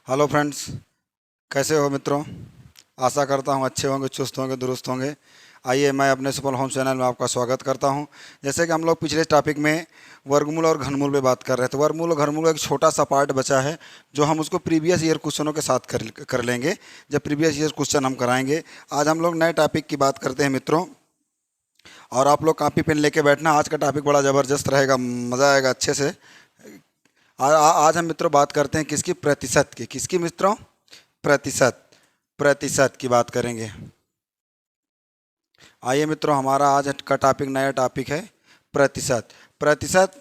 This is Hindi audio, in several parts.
हेलो फ्रेंड्स, कैसे हो मित्रों। आशा करता हूँ अच्छे होंगे, चुस्त होंगे, दुरुस्त होंगे। आइए, मैं अपने सफल होम चैनल में आपका स्वागत करता हूँ। जैसे कि हम लोग पिछले टॉपिक में वर्गमूल और घनमूल पे बात कर रहे थे। वर्गमूल और घनमूल का एक छोटा सा पार्ट बचा है जो हम उसको प्रीवियस ईयर क्वेश्चनों के साथ कर लेंगे, जब प्रीवियस ईयर क्वेश्चन हम कराएंगे। आज हम लोग नए टॉपिक की बात करते हैं मित्रों, और आप लोग कॉपी पेन लेके बैठना। आज का टॉपिक बड़ा ज़बरदस्त रहेगा, मज़ा आएगा अच्छे से। आज हम मित्रों बात करते हैं किसकी, प्रतिशत की। किसकी मित्रों? प्रतिशत। प्रतिशत की बात करेंगे। आइए मित्रों, हमारा आज का टॉपिक, नया टॉपिक है प्रतिशत। प्रतिशत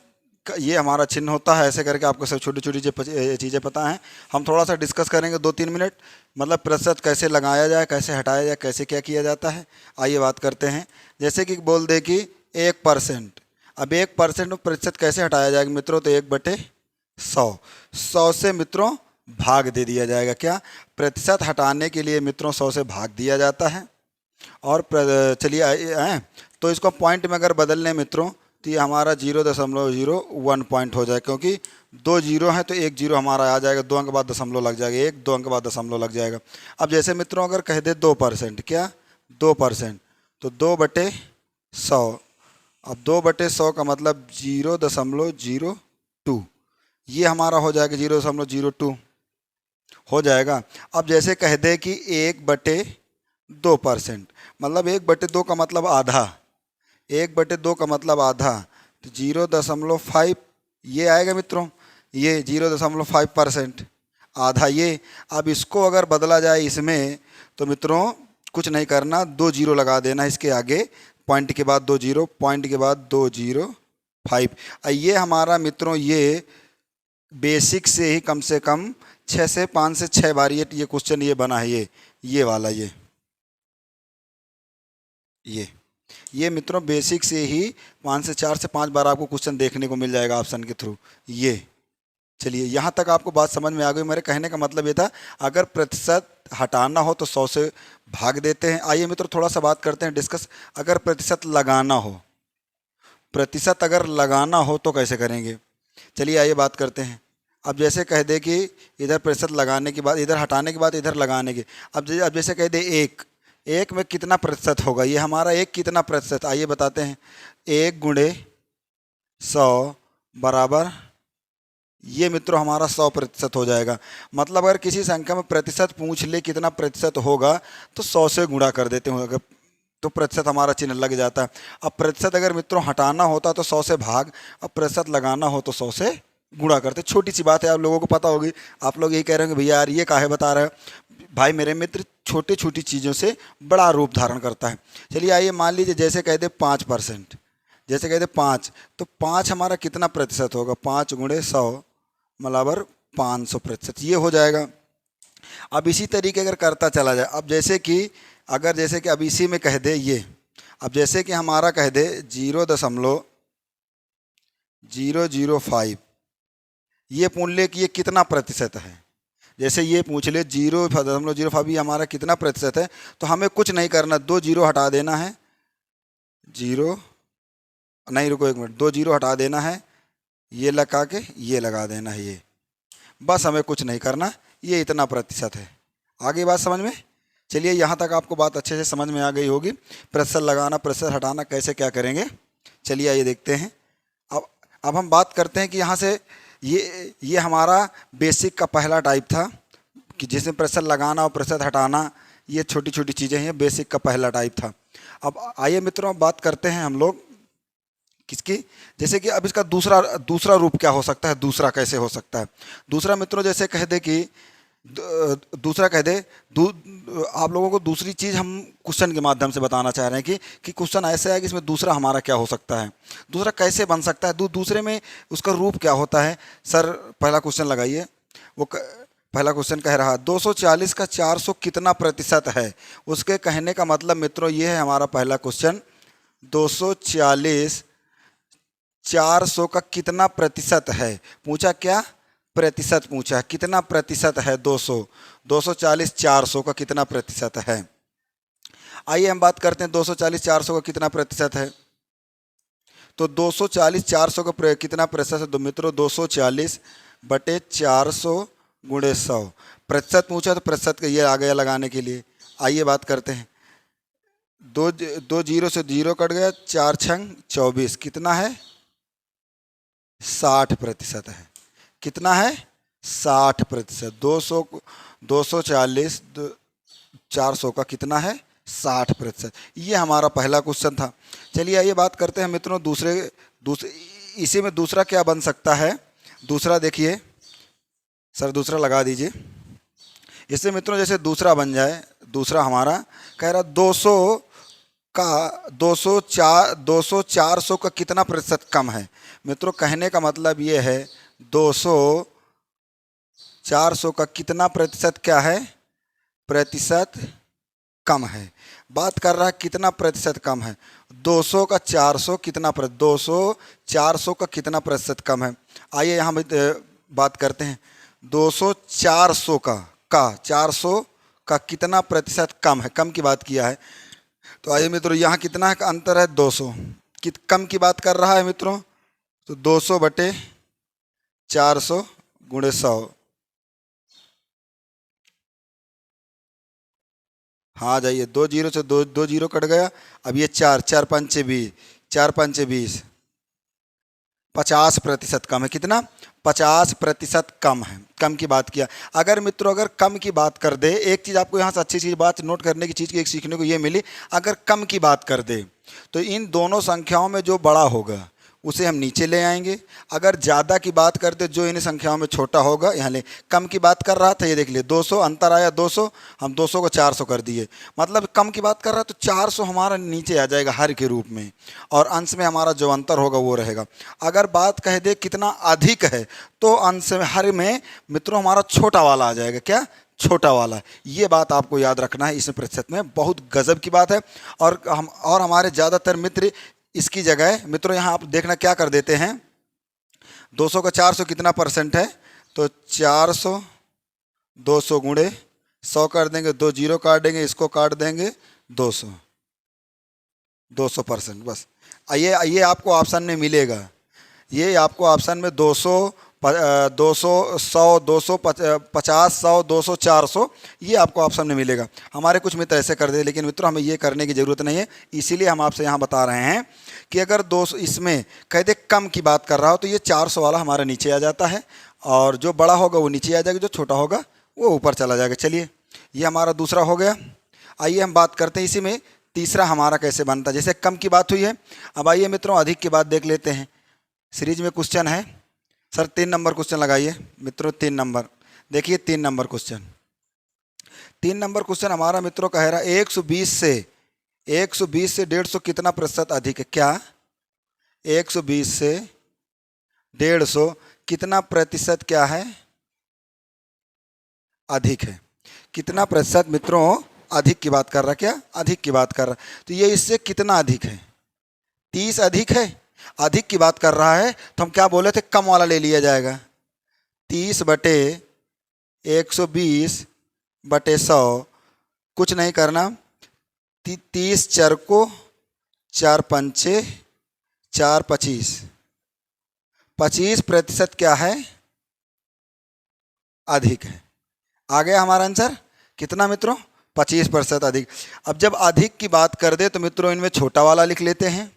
ये हमारा चिन्ह होता है। ऐसे करके आपको सब छोटी छोटी चीज़ें पता हैं। हम थोड़ा सा डिस्कस करेंगे 2-3 मिनट, मतलब प्रतिशत कैसे लगाया जाए, कैसे हटाया जाए, कैसे क्या किया जाता है। आइए बात करते हैं। जैसे कि बोल दे कि 1%। अब 1% में प्रतिशत कैसे हटाया जाएगा मित्रों? तो 1/100। 100 से मित्रों भाग दे दिया जाएगा। क्या? प्रतिशत हटाने के लिए मित्रों 100 से भाग दिया जाता है। और चलिए आए तो इसको पॉइंट में अगर बदल लें मित्रों, तो ये हमारा 0.01 पॉइंट हो जाए, क्योंकि 2 जीरो हैं तो 1 जीरो हमारा आ जाएगा। 2 अंक बाद दशमलव लग जाएगा, 2 अंक बाद दशमलव लग जाएगा। अब जैसे मित्रों अगर कह दे 2%, क्या 2%, तो 2/100। अब 2/100 का मतलब 0.02, ये हमारा हो जाएगा 0.02 हो जाएगा। अब जैसे कह दे कि 1/2%, मतलब 1/2 का मतलब आधा। 1/2 का मतलब आधा, तो 0.5 ये आएगा मित्रों। ये 0.5% आधा ये। अब इसको अगर बदला जाए इसमें, तो मित्रों कुछ नहीं करना, 2 जीरो लगा देना इसके आगे। पॉइंट के बाद 2 जीरो, पॉइंट के बाद 205। ये हमारा मित्रों ये बेसिक से ही कम से कम 5 से 6 बार ये क्वेश्चन ये बना है। ये वाला ये मित्रों बेसिक से ही 4 से 5 बार आपको क्वेश्चन देखने को मिल जाएगा ऑप्शन के थ्रू। ये चलिए, यहाँ तक आपको बात समझ में आ गई। मेरे कहने का मतलब ये था, अगर प्रतिशत हटाना हो तो 100 से भाग देते हैं। आइए मित्रों थोड़ा सा बात करते हैं, डिस्कस। अगर प्रतिशत लगाना हो, प्रतिशत अगर लगाना हो तो कैसे करेंगे? चलिए आइए बात करते हैं। अब जैसे कह दे कि इधर प्रतिशत लगाने के बाद, इधर हटाने के बाद इधर लगाने के, अब जैसे कह दे एक में कितना प्रतिशत होगा? ये हमारा एक कितना प्रतिशत, आइए बताते हैं। 1/100 बराबर, ये मित्रों हमारा 100% हो जाएगा। मतलब अगर किसी संख्या में प्रतिशत पूछ ले कितना प्रतिशत होगा, तो 100 से गुणा कर देते हैं, अगर तो प्रतिशत हमारा चिन्ह लग जाता है। अब प्रतिशत अगर मित्रों हटाना होता तो 100 से भाग, अब प्रतिशत लगाना हो तो 100 से गुणा करते। छोटी सी बात है, आप लोगों को पता होगी। आप लोग यही कह रहे होंगे, भैया यार ये काहे बता रहे हैं। भाई मेरे मित्र, छोटी छोटी चीज़ों से बड़ा रूप धारण करता है। चलिए आइए मान लीजिए, जैसे कह दे 5%, जैसे कह दे 5, तो 5 हमारा कितना प्रतिशत होगा? 5 × 100 बराबर 500%, ये हो जाएगा। अब इसी तरीके अगर करता चला जाए, अब जैसे कि अगर जैसे कि अब इसी में कह दे ये, अब जैसे कि हमारा कह दे 0.005, ये पूछ ले कि ये कितना प्रतिशत है। जैसे ये पूछ ले 0.05 ये हमारा कितना प्रतिशत है, तो हमें कुछ नहीं करना, 2 जीरो हटा देना है। जीरो नहीं, रुको 1 मिनट, 2 जीरो हटा देना है, ये लगा के ये लगा देना है, ये बस, हमें कुछ नहीं करना। ये इतना प्रतिशत है। आगे बात समझ में? चलिए, यहाँ तक आपको बात अच्छे से समझ में आ गई होगी। प्रतिशत लगाना, प्रतिशत हटाना कैसे क्या करेंगे, चलिए आइए देखते हैं। अब अब हम बात करते हैं कि यहाँ से ये हमारा बेसिक का पहला टाइप था, कि जिसमें प्रतिशत लगाना और प्रतिशत हटाना, ये छोटी छोटी चीज़ें हैं। बेसिक का पहला टाइप था। अब आइए मित्रों बात करते हैं हम लोग किसकी, जैसे कि अब इसका दूसरा रूप क्या हो सकता है, दूसरा कैसे हो सकता है। दूसरा मित्रों जैसे कह दे कि दूसरा कह दे आप लोगों को दूसरी चीज़ हम क्वेश्चन के माध्यम से बताना चाह रहे हैं कि क्वेश्चन ऐसे है कि इसमें दूसरा हमारा क्या हो सकता है, दूसरा कैसे बन सकता है, दूसरे में उसका रूप क्या होता है। सर पहला क्वेश्चन लगाइए। पहला क्वेश्चन कह रहा है 240 का 400 कितना प्रतिशत है। उसके कहने का मतलब मित्रों ये है हमारा पहला क्वेश्चन, 240 400 का कितना प्रतिशत है। पूछा क्या? प्रतिशत पूछा। कितना प्रतिशत है? 200। 240 400 का कितना प्रतिशत है। आइए हम बात करते हैं 240 400 का कितना प्रतिशत है। तो 240 400 का कितना प्रतिशत है? तो मित्रों 240/400 गुणे 100। प्रतिशत पूछा तो प्रतिशत का ये आ गया लगाने के लिए। आइए बात करते हैं। दो जीरो से जीरो कट गया, 4 छंग 24, कितना है? 60% है। कितना है? 60%। 240 400 का कितना है? 60%। ये हमारा पहला क्वेश्चन था। चलिए आइए बात करते हैं मित्रों दूसरे इसी में दूसरा क्या बन सकता है। दूसरा देखिए सर, दूसरा लगा दीजिए। इससे मित्रों जैसे दूसरा बन जाए, दूसरा हमारा कह रहा 200 400 का कितना प्रतिशत कम है। मित्रों कहने का मतलब ये है 200 400 का कितना प्रतिशत क्या है? प्रतिशत कम है। बात कर रहा है कितना प्रतिशत कम है। 200 का 400 कितना 200 400 का कितना प्रतिशत कम है। आइए यहाँ बात करते हैं। 200 400 का 400 का कितना प्रतिशत कम है। कम की बात किया है तो आइए मित्रों यहाँ कितना है का अंतर है? 200। कम की बात कर रहा है मित्रों तो 200 बटे 400 गुणे 100। हाँ जाइए, 2 जीरो से दो जीरो कट गया। अब ये 4 पंचे 20, 4 पंचे 20, 50% कम है। कितना? 50% कम है। कम की बात किया। अगर मित्रों अगर कम की बात कर दे, एक चीज़ आपको यहाँ से अच्छी चीज़ बात नोट करने की चीज़ की एक सीखने को ये मिली, अगर कम की बात कर दे तो इन दोनों संख्याओं में जो बड़ा होगा उसे हम नीचे ले आएंगे। अगर ज़्यादा की बात करते जो इन संख्याओं में छोटा होगा यहाँ ले। कम की बात कर रहा था, ये देख लिए 200 अंतर आया 200, हम 200 को 400 कर दिए। मतलब कम की बात कर रहा है तो 400 हमारा नीचे आ जाएगा हर के रूप में, और अंश में हमारा जो अंतर होगा वो रहेगा। अगर बात कह दे कितना अधिक है तो अंश में हर में मित्रों हमारा छोटा वाला आ जाएगा। क्या? छोटा वाला। ये बात आपको याद रखना है। इसमें प्रतिशत में बहुत गजब की बात है। और हमारे ज़्यादातर मित्र इसकी जगह मित्रों यहाँ आप देखना क्या कर देते हैं। 200 का 400 कितना परसेंट है तो 400 200 गुणे 100 कर देंगे, 2 जीरो काट देंगे, इसको काट देंगे 200% बस। ये आपको ऑप्शन में मिलेगा। ये आपको ऑप्शन में 200 100 250 100 200 400 ये आपको ऑप्शन में मिलेगा। हमारे कुछ मित्र ऐसे कर दे, लेकिन मित्रों हमें ये करने की ज़रूरत नहीं है। इसीलिए हम आपसे यहाँ बता रहे हैं कि अगर 200 इसमें कह दे कम की बात कर रहा हो तो ये 400 वाला हमारा नीचे आ जाता है, और जो बड़ा होगा वो नीचे आ जाएगा, जो छोटा होगा वो ऊपर चला जाएगा। चलिए ये हमारा दूसरा हो गया। आइए हम बात करते हैं इसी में तीसरा हमारा कैसे बनता है। जैसे कम की बात हुई है, अब आइए मित्रों अधिक की बात देख लेते हैं। सीरीज में क्वेश्चन है सर, 3 नंबर क्वेश्चन लगाइए मित्रों। 3 नंबर देखिए, 3 नंबर क्वेश्चन। 3 नंबर क्वेश्चन हमारा मित्रों कह रहा है 120 से 150 कितना प्रतिशत अधिक है। क्या? 120 से 150 कितना प्रतिशत क्या है? अधिक है। कितना प्रतिशत मित्रों अधिक की बात कर रहा है। क्या? अधिक की बात कर रहा है। तो ये इससे कितना अधिक है? 30 अधिक है। अधिक की बात कर रहा है तो हम क्या बोले थे, कम वाला ले लिया जाएगा। 30 बटे 120 बटे 100, कुछ नहीं करना। 30 चर को 4 पंचे 4 25, 25% क्या है? अधिक है। आ गया हमारा आंसर। कितना मित्रों? 25% अधिक। अब जब अधिक की बात कर दे तो मित्रों इनमें छोटा वाला लिख लेते हैं।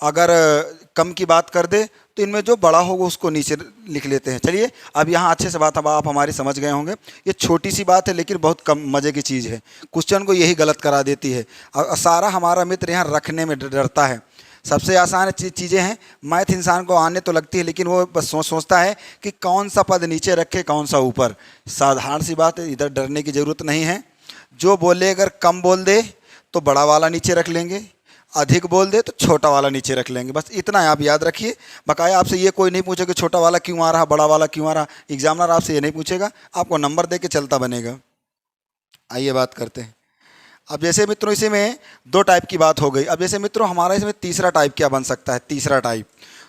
अगर कम की बात कर दे तो इनमें जो बड़ा होगा उसको नीचे लिख लेते हैं। चलिए अब यहाँ अच्छे से बात अब आप हमारी समझ गए होंगे। ये छोटी सी बात है लेकिन बहुत कम मज़े की चीज़ है। क्वेश्चन को यही गलत करा देती है। और सारा हमारा मित्र यहाँ रखने में डरता है। सबसे आसान चीज़ें हैं। मैथ इंसान को आने तो लगती है लेकिन वो बस सोचता है कि कौन सा पद नीचे रखे कौन सा ऊपर। साधारण सी बात है, इधर डरने की ज़रूरत नहीं है। जो बोले अगर कम बोल दे तो बड़ा वाला नीचे रख लेंगे, अधिक बोल दे तो छोटा वाला नीचे रख लेंगे। बस इतना है, आप याद रखिए। बकाया आपसे ये कोई नहीं पूछेगा छोटा वाला क्यों आ रहा, बड़ा वाला क्यों आ रहा। एग्जामिनर आपसे ये नहीं पूछेगा, आपको नंबर दे के चलता बनेगा। आइए बात करते हैं। अब जैसे मित्रों इसी में 2 टाइप की बात हो गई। अब जैसे मित्रों हमारा इसमें तीसरा टाइप क्या बन सकता है। तीसरा टाइप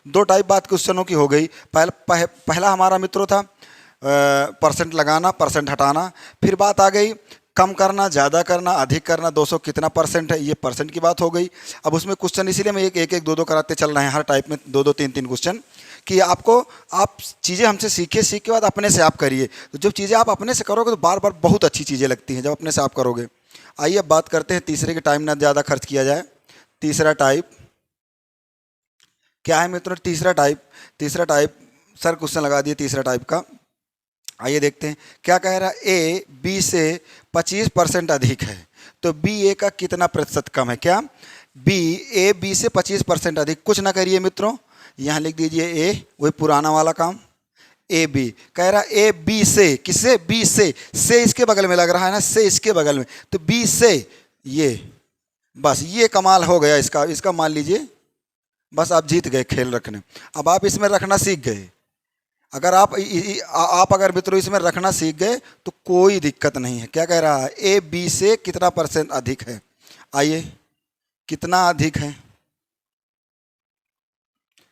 2 टाइप बात क्वेश्चनों की हो गई। पहला हमारा मित्रों था परसेंट लगाना, परसेंट हटाना। फिर बात आ गई कम करना, ज़्यादा करना, अधिक करना। 200 कितना परसेंट है, ये परसेंट की बात हो गई। अब उसमें क्वेश्चन इसीलिए मैं एक 2 कराते चल रहे हैं हर टाइप में, 2 3 क्वेश्चन, कि आपको आप चीज़ें हमसे सीख के बाद अपने से आप करिए। तो जब चीज़ें आप अपने से करोगे तो बार बार बहुत अच्छी चीज़ें लगती हैं जब अपने से आप करोगे। आइए अब बात करते हैं तीसरे के, टाइम ना ज़्यादा खर्च किया जाए। तीसरा टाइप क्या है मित्रों? तीसरा टाइप सर क्वेश्चन लगा दिए तीसरा टाइप का। आइए देखते हैं क्या कह रहा है। ए बी से 25% अधिक है तो बी ए का कितना प्रतिशत कम है? क्या ए बी से 25% अधिक? कुछ ना करिए मित्रों, यहाँ लिख दीजिए ए, वही पुराना वाला काम। ए बी कह रहा ए बी से, किससे? बी से इसके बगल में लग रहा है ना, से इसके बगल में, तो बी से ये, बस ये कमाल हो गया इसका मान लीजिए, बस आप जीत गए खेल रखने। अब आप इसमें रखना सीख गए। अगर आप अगर मित्रों इसमें रखना सीख गए तो कोई दिक्कत नहीं है। क्या कह रहा है? ए बी से कितना % अधिक है? आइए कितना अधिक है?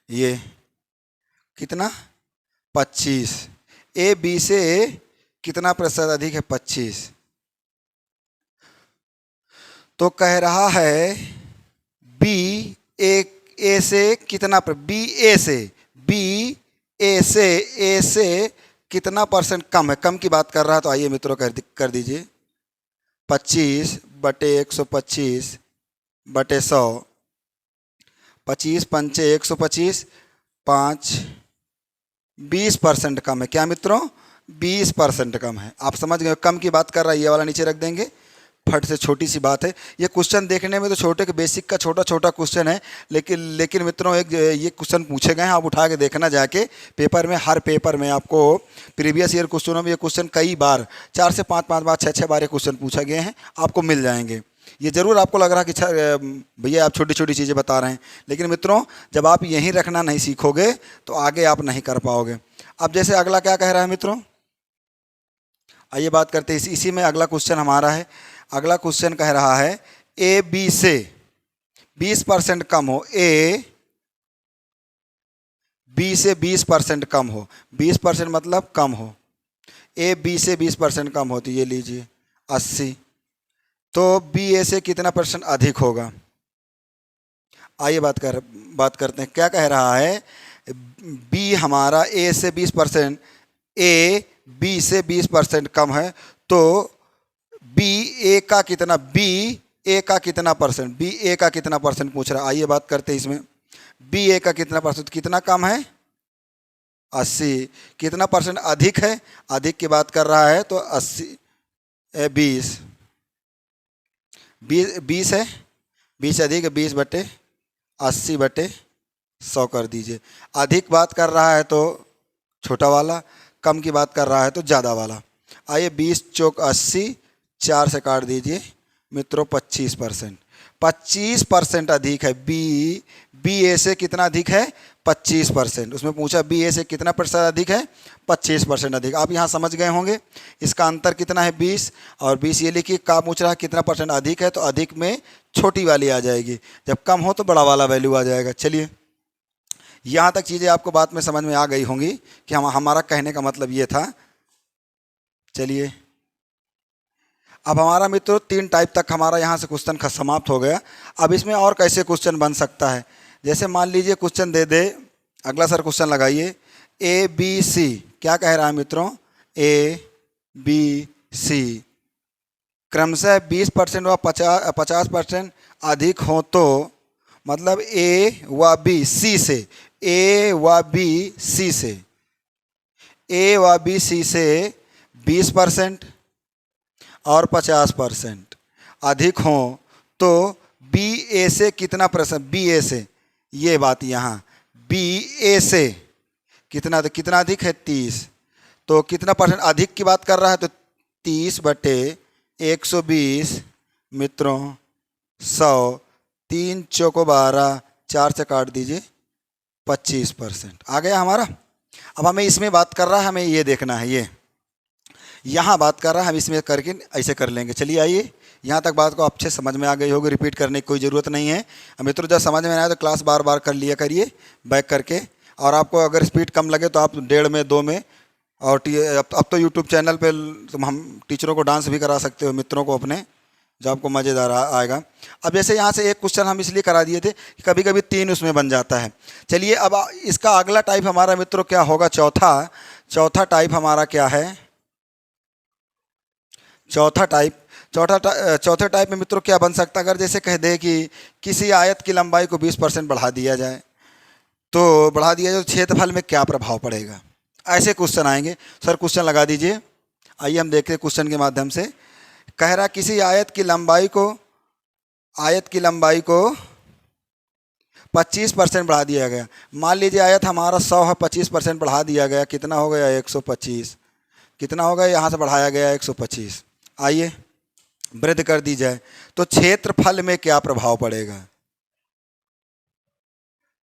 ये कितना? 25। ए बी से कितना % अधिक है? 25। तो कह रहा है बी ए से कितना, बी ए से कितना % कम है? कम की बात कर रहा है तो आइए मित्रों कर दीजिए 25/125/100, 25 पंचे 125, 5, 20% कम है। क्या मित्रों? 20% कम है। आप समझ गए कम की बात कर रहा है, ये वाला नीचे रख देंगे, फट से छोटी सी बात है। ये क्वेश्चन देखने में तो छोटे के बेसिक का छोटा क्वेश्चन है, लेकिन मित्रों एक ये क्वेश्चन पूछे गए हैं, आप उठा के देखना जाके पेपर में। हर पेपर में आपको प्रीवियस ईयर क्वेश्चनों में ये क्वेश्चन कई बार 4 से 5 बार 6 बार ये क्वेश्चन पूछा गए हैं, आपको मिल जाएंगे। ये ज़रूर आपको लग रहा है कि भैया आप छोटी छोटी चीज़ें बता रहे हैं, लेकिन मित्रों जब आप यहीं रखना नहीं सीखोगे तो आगे आप नहीं कर पाओगे। अब जैसे अगला क्या कह रहा है मित्रों, आइए बात करते हैं इसी में। अगला क्वेश्चन हमारा है, अगला क्वेश्चन कह रहा है ए बी से 20% कम हो। ए बी से 20% कम हो, 20% मतलब कम हो। ए बी से 20% कम हो तो ये लीजिए 80, तो बी ए से कितना % अधिक होगा? आइए बात करते हैं। क्या कह रहा है? बी हमारा ए से 20%, ए बी से 20% कम है तो बी ए का कितना, बी ए का कितना %, बी ए का कितना % पूछ रहा है। आइए बात करते हैं इसमें। बी ए का कितना %, कितना कम है? 80। कितना % अधिक है? अधिक की बात कर रहा है तो 80 20 है, 20 अधिक है, 20/80/100 कर दीजिए। अधिक बात कर रहा है तो छोटा वाला, कम की बात कर रहा है तो ज़्यादा वाला। आइए 20 चौक 80, 4 से काट दीजिए मित्रों 25%। 25% अधिक है बी ए से कितना अधिक है? 25%। उसमें पूछा बी ए से कितना % अधिक है? 25% अधिक। आप यहाँ समझ गए होंगे इसका अंतर कितना है? 20 और 20 ये लिखिए। का पूछ रहा है कितना % अधिक है, तो अधिक में छोटी वाली आ जाएगी, जब कम हो तो बड़ा वाला वैल्यू आ जाएगा। चलिए यहाँ तक चीज़ें आपको बात में समझ में आ गई होंगी कि हमारा कहने का मतलब ये था। चलिए अब हमारा मित्रों 3 टाइप तक हमारा यहाँ से क्वेश्चन समाप्त हो गया। अब इसमें और कैसे क्वेश्चन बन सकता है? जैसे मान लीजिए क्वेश्चन दे अगला सर क्वेश्चन लगाइए। ए बी सी क्या कह रहा है मित्रों? ए बी सी क्रमशः 20% व 50% अधिक हो तो मतलब ए व बी सी से, ए व बी सी से, ए व बी सी से 20% और 50% अधिक हो तो बी ए से कितना %, बी ए से, ये बात यहाँ बी ए से कितना, तो कितना अधिक है? 30। तो कितना % अधिक की बात कर रहा है तो 30/120 मित्रों 100, 3 चौको 12, 4 से काट दीजिए 25%। आ गया हमारा। अब हमें इसमें बात कर रहा है, हमें ये देखना है, ये यहाँ बात कर रहा है, हम इसमें करके ऐसे कर लेंगे। चलिए आइए, यहाँ तक बात को अच्छे समझ में आ गई होगी, रिपीट करने की कोई ज़रूरत नहीं है। मित्रों जब समझ में आए तो क्लास बार बार कर लिया करिए बैक करके, और आपको अगर स्पीड कम लगे तो आप 1.5 में 2 में, और अब तो यूट्यूब चैनल पे हम टीचरों को डांस भी करा सकते हो, मित्रों को अपने जो आपको मज़ेदार आएगा। अब जैसे यहाँ से एक क्वेश्चन हम इसलिए करा दिए थे कि कभी कभी 3 उसमें बन जाता है। चलिए अब इसका अगला टाइप हमारा मित्रों क्या होगा, चौथा टाइप हमारा क्या है, चौथे टाइप में मित्रों क्या बन सकता है। अगर जैसे कह दे कि किसी आयत की लंबाई को 20% बढ़ा दिया जाए, तो क्षेत्रफल में क्या प्रभाव पड़ेगा, ऐसे क्वेश्चन आएंगे। सर क्वेश्चन लगा दीजिए। आइए हम देखते हैं क्वेश्चन के माध्यम से। कह रहा किसी आयत की लंबाई को 25% बढ़ा दिया गया। मान लीजिए आयत हमारा 100 है, 25% बढ़ा दिया गया, कितना हो गया 125। कितना हो गया, यहाँ से बढ़ाया गया 125। आइए वृद्धि कर दी जाए तो क्षेत्रफल में क्या प्रभाव पड़ेगा,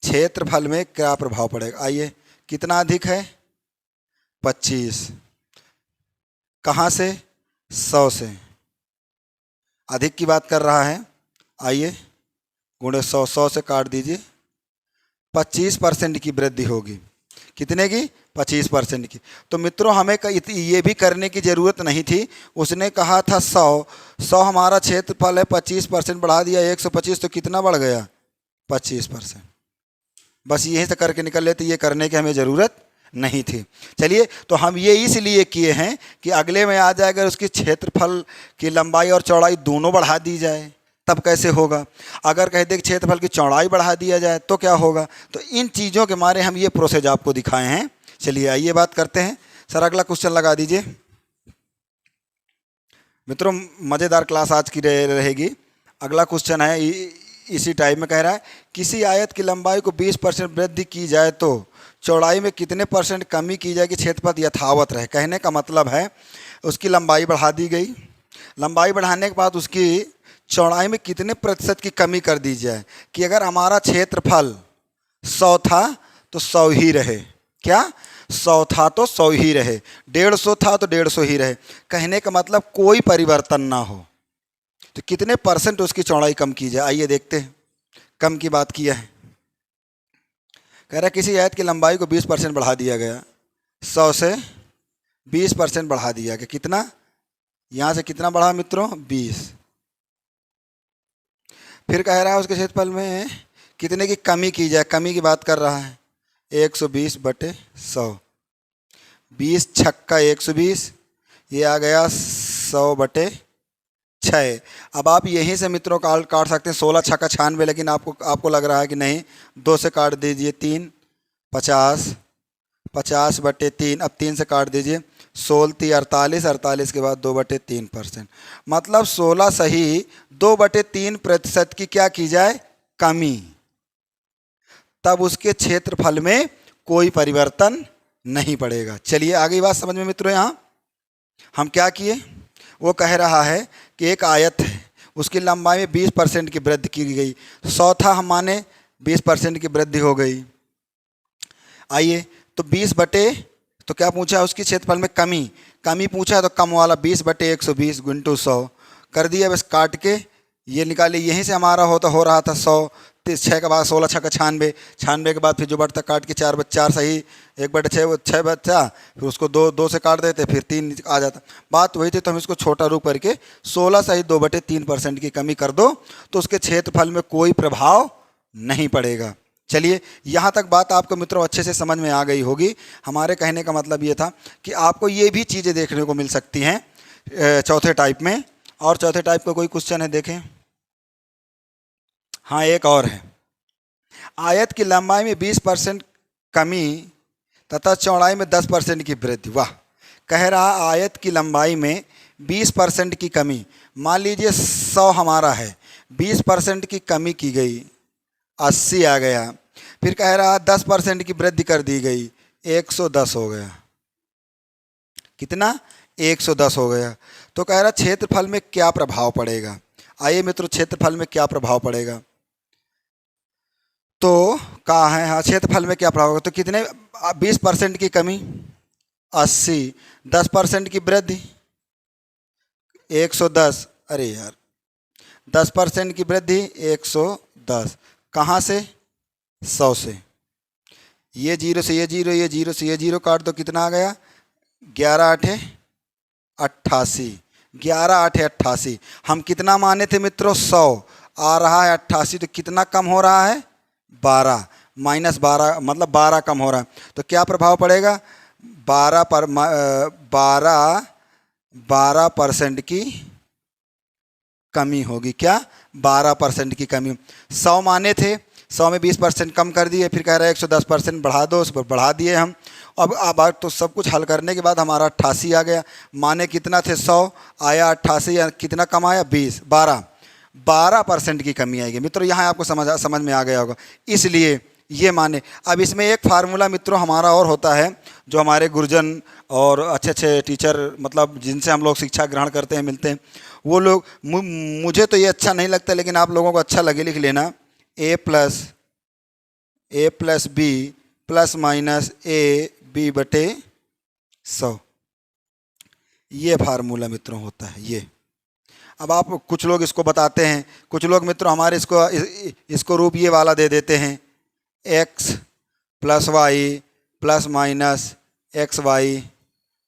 क्षेत्रफल में क्या प्रभाव पड़ेगा। आइए कितना अधिक है, 25, कहाँ से, 100 से, अधिक की बात कर रहा है। आइए गुणे 100, 100 से काट दीजिए, 25% की वृद्धि होगी। कितने की, 25% की। तो मित्रों हमें ये भी करने की ज़रूरत नहीं थी। उसने कहा था 100 हमारा क्षेत्रफल है, 25% बढ़ा दिया 125, तो कितना बढ़ गया, 25%। बस यहीं से करके निकल लेते, ये करने की हमें ज़रूरत नहीं थी। चलिए तो हम ये इसलिए किए हैं कि अगले में आ जाएगा उसकी क्षेत्रफल की लंबाई और चौड़ाई दोनों बढ़ा दी जाए, तब कैसे होगा। अगर कह दे कि क्षेत्रफल की चौड़ाई बढ़ा दिया जाए तो क्या होगा। तो इन चीज़ों के मारे हम ये प्रोसेस आपको दिखाए हैं। चलिए आइए बात करते हैं। सर अगला क्वेश्चन लगा दीजिए। मित्रों मज़ेदार क्लास आज की रहेगी। अगला क्वेश्चन है इसी टाइप में, कह रहा है किसी आयत की लंबाई को 20% वृद्धि की जाए तो चौड़ाई में कितने % कमी की जाए कि क्षेत्रफल यथावत रहे। कहने का मतलब है उसकी लंबाई बढ़ा दी गई, लंबाई बढ़ाने के बाद उसकी चौड़ाई में कितने % की कमी कर दी जाए कि अगर हमारा क्षेत्रफल 100 था तो 100 ही रहे। क्या, 100 था तो 100 ही रहे, 150 था तो 150 ही रहे। कहने का मतलब कोई परिवर्तन ना हो। तो कितने % उसकी चौड़ाई कम की जाए। आइए देखते हैं। कम की बात किया है, कह रहा है किसी आयत की लंबाई को 20% बढ़ा दिया गया, 100 से 20% बढ़ा दिया गया। कितना, यहाँ से कितना बढ़ा मित्रों, 20। फिर कह रहा है उसके क्षेत्रफल में कितने की कमी की जाए, कमी की बात कर रहा है, 120/100। 20 छक्का 120, ये आ गया 100/6। अब आप यहीं से मित्रों काट सकते हैं, 16 छक्का 96, लेकिन आपको लग रहा है कि नहीं, 2 से काट दीजिए, 3 50, 50/3। अब 3 से काट दीजिए, 16 48, 48 के बाद 2/3%। मतलब 16 सही 2/3% की क्या की जाए, कमी, तब उसके क्षेत्रफल में कोई परिवर्तन नहीं पड़ेगा। चलिए आगे बात समझ में मित्रों। यहाँ हम क्या किए, वो कह रहा है कि एक आयत है, उसकी लंबाई में 20% की वृद्धि की गई। 100 था, हम माने 20% की वृद्धि हो गई। आइए तो 20 बटे, तो क्या पूछा है, उसकी क्षेत्रफल में कमी पूछा है, तो कम वाला 20/120 × 100 कर दिया। बस काट के ये निकाले, यहीं से हमारा हो रहा था 100, 6 के बाद 16 छक्का 96, 96 के बाद फिर जो बढ़ता काट के 4/4 सही, 1/6 6 बचा, फिर उसको 2 से काट देते, फिर 3 आ जाता। बात वही थी, तो हम इसको छोटा रूप करके 16 सही 2/3% की कमी कर दो तो उसके क्षेत्रफल में कोई प्रभाव नहीं पड़ेगा। चलिए यहाँ तक बात आपको मित्रों अच्छे से समझ में आ गई होगी। हमारे कहने का मतलब ये था कि आपको ये भी चीज़ें देखने को मिल सकती हैं चौथे टाइप में। और चौथे टाइप का कोई क्वेश्चन है, देखें। हाँ एक और है, आयत की लंबाई में 20% कमी तथा चौड़ाई में 10% की वृद्धि। वाह, कह रहा आयत की लंबाई में 20% की कमी। मान लीजिए 100 हमारा है, 20% की कमी की गई, 80 आ गया। फिर कह रहा 10% की वृद्धि कर दी गई, 110 हो गया। कितना, 110 हो गया। तो कह रहा क्षेत्रफल में क्या प्रभाव पड़ेगा। आइए मित्रों क्षेत्रफल में क्या प्रभाव पड़ेगा, तो कहा है, हाँ क्षेत्रफल में क्या प्रभाव होगा। तो कितने, 20% की कमी 80, 10% की वृद्धि 110, अरे यार 10% की वृद्धि 110, कहाँ से, 100 से। ये 0 से ये 0, ये 0 से ये 0 काट दो, कितना आ गया, 11 8 88, 11 8 88। हम कितना माने थे मित्रों 100, आ रहा है 88, तो कितना कम हो रहा है 12, -12 मतलब 12 कम हो रहा है। तो क्या प्रभाव पड़ेगा 12% की कमी होगी। क्या 12% की कमी। 100 माने थे, 100 में 20% कम कर दिए, फिर कह रहे हैं 110% बढ़ा दो, उस पर बढ़ा दिए हम। अब तो सब कुछ हल करने के बाद हमारा 88 आ गया। माने कितना थे 100, आया 88, या कितना कम आया 12% की कमी आएगी मित्रों। यहाँ आपको समझ में आ गया होगा। इसलिए ये माने। अब इसमें एक फार्मूला मित्रों हमारा और होता है, जो हमारे गुरुजन और अच्छे अच्छे टीचर मतलब जिनसे हम लोग शिक्षा ग्रहण करते हैं, मिलते हैं, वो लोग, मुझे तो ये अच्छा नहीं लगता, लेकिन आप लोगों को अच्छा लगे लिख लेना, a plus B plus minus A B बटे 100। ये फार्मूला मित्रों होता है ये। अब आप कुछ लोग इसको बताते हैं, कुछ लोग मित्रों हमारे इसको रूप ये वाला दे देते हैं, x plus Y plus minus X Y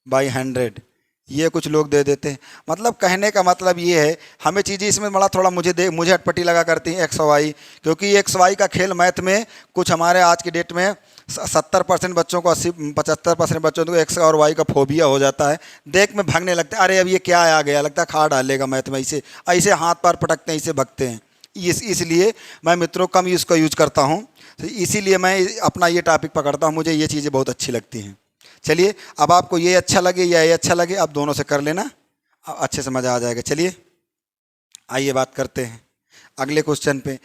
by 100। ये कुछ लोग दे देते हैं। मतलब कहने का मतलब ये है, हमें चीज़ें इसमें बड़ा थोड़ा मुझे अटपटी लगा करती हैं एक्स वाई, क्योंकि एक्स वाई का खेल मैथ में कुछ हमारे आज की डेट में 70% बच्चों को 75% बच्चों को एक्स और वाई का फोबिया हो जाता है। देख में भागने लगते हैं, अरे अब ये क्या आ गया, लगता है खा डालेगा मैथ में, ऐसे हाथ पैर पटकते हैं, ऐसे भगते हैं। इसलिए मैं मित्रों कम इसका यूज करता हूँ, तो इसीलिए मैं अपना ये टॉपिक पकड़ता हूँ। मुझे ये चीज़ें बहुत अच्छी लगती हैं। चलिए, अब आपको ये अच्छा लगे या ये अच्छा लगे, आप दोनों से कर लेना, अच्छे से मज़ा आ जाएगा। चलिए आइए बात करते हैं अगले क्वेश्चन पे।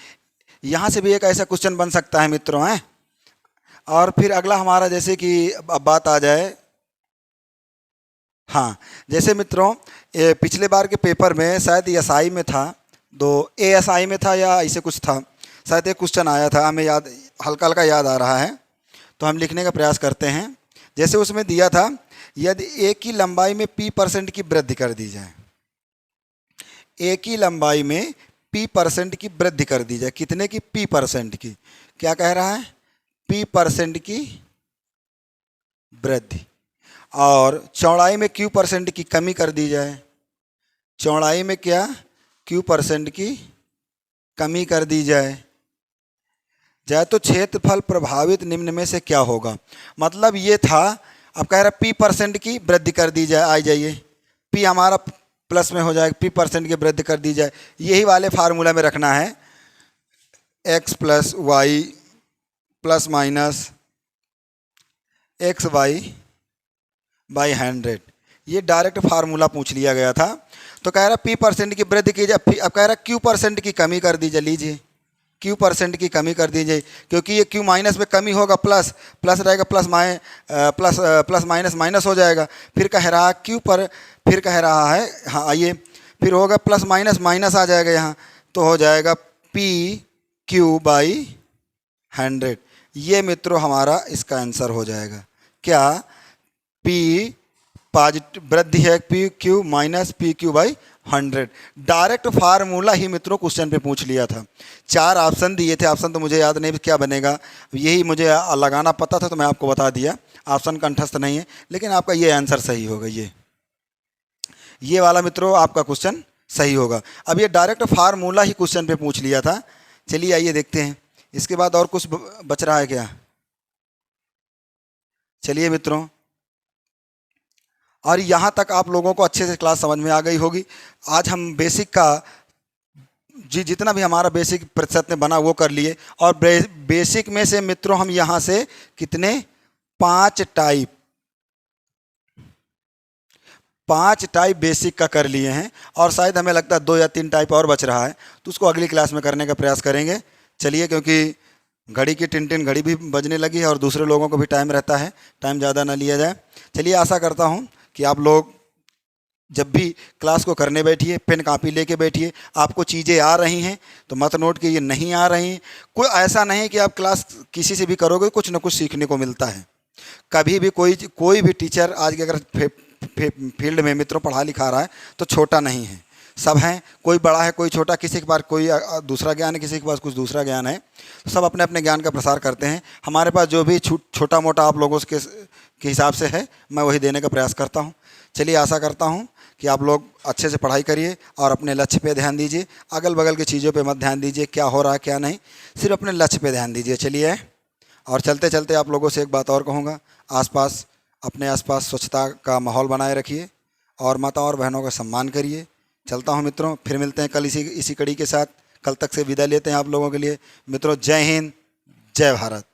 यहाँ से भी एक ऐसा क्वेश्चन बन सकता है मित्रों, हैं। और फिर अगला हमारा, जैसे कि अब बात आ जाए, हाँ, जैसे मित्रों पिछले बार के पेपर में शायद एसआई में था, ASI में था या ऐसे कुछ था, शायद एक क्वेश्चन आया था, हमें याद, हल्का हल्का याद आ रहा है, तो हम लिखने का प्रयास करते हैं। जैसे उसमें दिया था, यदि ए की लंबाई में p% की वृद्धि कर दी जाए, ए की लंबाई में p% की वृद्धि कर दी जाए, कितने की p% की, क्या कह रहा है p% की वृद्धि, और चौड़ाई में q% की कमी कर दी जाए, चौड़ाई में क्या q% की कमी कर दी जाए तो क्षेत्रफल प्रभावित निम्न में से क्या होगा। मतलब ये था, अब कह रहा p% की वृद्धि कर दी जाए, आ जाइए p हमारा प्लस में हो जाएगा, p% की वृद्धि कर दी जाए, यही वाले फार्मूला में रखना है, x plus Y plus minus X Y by 100। ये डायरेक्ट फार्मूला पूछ लिया गया था। तो कह रहा p% की वृद्धि की जाए, अब कह रहा q% की कमी कर दी जाए, लीजिए q% की कमी कर दी जाए, क्योंकि ये q माइनस में कमी होगा, प्लस रहेगा, प्लस माइनस माइनस हो जाएगा, फिर कह रहा फिर कह रहा है, हाँ आइए, फिर होगा प्लस माइनस माइनस आ जाएगा यहाँ, तो हो जाएगा p/100। ये मित्रों हमारा इसका आंसर हो जाएगा। क्या p पॉजिटिव वृद्धि है, PQ minus PQ/100। Direct formula ही मित्रों क्वेश्चन पे पूछ लिया था। 4 ऑप्शन दिए थे, ऑप्शन तो मुझे याद नहीं क्या बनेगा, यही मुझे लगाना पता था तो मैं आपको बता दिया। ऑप्शन कंठस्थ नहीं है, लेकिन आपका ये आंसर सही होगा। ये वाला मित्रों आपका क्वेश्चन सही होगा। अब ये डायरेक्ट फार्मूला ही क्वेश्चन पे पूछ लिया था। चलिए आइए देखते हैं, इसके बाद और कुछ बच रहा है क्या। चलिए मित्रों, और यहाँ तक आप लोगों को अच्छे से क्लास समझ में आ गई होगी। आज हम बेसिक का जितना भी हमारा बेसिक प्रतिशत में बना वो कर लिए, और बेसिक में से मित्रों हम यहाँ से कितने 5 टाइप बेसिक का कर लिए हैं, और शायद हमें लगता है 2 या 3 टाइप और बच रहा है, तो उसको अगली क्लास में करने का प्रयास करेंगे। चलिए, क्योंकि घड़ी की टिन घड़ी भी बजने लगी है और दूसरे लोगों को भी टाइम रहता है, टाइम ज़्यादा ना लिया जाए। चलिए, आशा करता हूँ कि आप लोग जब भी क्लास को करने बैठिए पेन कापी लेके बैठिए। आपको चीज़ें आ रही हैं तो मत नोट कीजिए, नहीं आ रही हैं, कोई ऐसा नहीं कि आप क्लास किसी से भी करोगे कुछ ना कुछ सीखने को मिलता है। कभी भी कोई भी टीचर आज के अगर फील्ड में मित्रों पढ़ा लिखा रहा है तो छोटा नहीं है, सब हैं, कोई बड़ा है कोई छोटा, किसी के पास कोई दूसरा ज्ञान है, किसी के पास कुछ दूसरा ज्ञान है, सब अपने अपने ज्ञान का प्रसार करते हैं। हमारे पास जो भी छोटा मोटा आप लोगों के हिसाब से है, मैं वही देने का प्रयास करता हूँ। चलिए, आशा करता हूँ कि आप लोग अच्छे से पढ़ाई करिए और अपने लक्ष्य पे ध्यान दीजिए, अगल बगल की चीज़ों पे मत ध्यान दीजिए, क्या हो रहा है क्या नहीं, सिर्फ अपने लक्ष्य पे ध्यान दीजिए। चलिए, और चलते चलते आप लोगों से एक बात और कहूँगा, आसपास अपने आसपास स्वच्छता का माहौल बनाए रखिए और माताओं और बहनों का सम्मान करिए। चलता हूँ मित्रों, फिर मिलते हैं कल इसी इसी कड़ी के साथ। कल तक से विदा लेते हैं आप लोगों के लिए। मित्रों, जय हिंद, जय भारत।